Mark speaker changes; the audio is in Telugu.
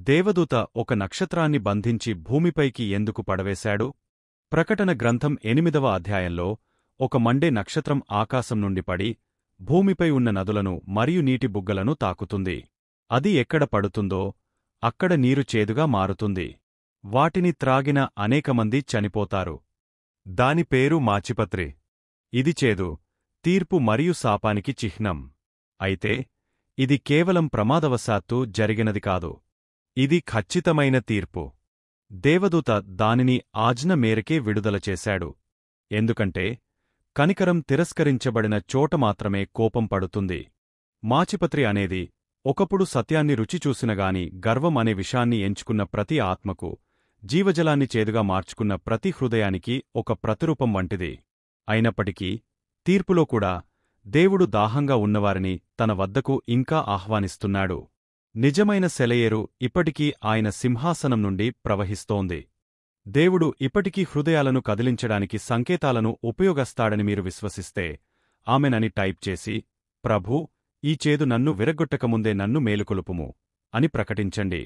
Speaker 1: దేవదూత ఒక నక్షత్రాన్ని బంధించి భూమిపైకి ఎందుకు పడవేశాడు? ప్రకటన గ్రంథం 8వ అధ్యాయంలో ఒక మండే నక్షత్రం ఆకాశం నుండి పడి భూమిపై ఉన్న నదులను మరియు నీటి బుగ్గలను తాకుతుంది. అది ఎక్కడ పడుతుందో అక్కడ నీరు చేదుగా మారుతుంది. వాటిని త్రాగిన అనేకమంది చనిపోతారు. దాని పేరు మాచిపత్రి. ఇది చేదు, తీర్పు మరియు శాపానికి చిహ్నం. అయితే ఇది కేవలం ప్రమాదవశాత్తు జరిగినది కాదు. ఇది ఖచ్చితమైన తీర్పు. దేవదూత దానిని ఆజ్ఞ మేరకే విడుదల చేశాడు. ఎందుకంటే కనికరం తిరస్కరించబడిన చోట మాత్రమే కోపం పడుతుంది. మాచిపత్రి అనేది ఒకప్పుడు సత్యాన్ని రుచిచూసినగాని గర్వం అనే విషాన్ని ఎంచుకున్న ప్రతి ఆత్మకు, జీవజలాన్ని చేదుగా మార్చుకున్న ప్రతి హృదయానికి ఒక ప్రతిరూపం వంటిది. అయినప్పటికీ తీర్పులో కూడా దేవుడు దాహంగా ఉన్నవారిని తన వద్దకు ఇంకా ఆహ్వానిస్తున్నాడు. నిజమైన సెలయేరు ఇప్పటికీ ఆయన సింహాసనం నుండి ప్రవహిస్తోంది. దేవుడు ఇప్పటికీ హృదయాలను కదిలించడానికి సంకేతాలను ఉపయోగస్తాడని మీరు విశ్వసిస్తే ఆమెనని టైప్ చేసి, ప్రభూ, ఈ చేదు నన్ను విరగ్గొట్టకముందే నన్ను మేలుకొలుపుము అని ప్రకటించండి.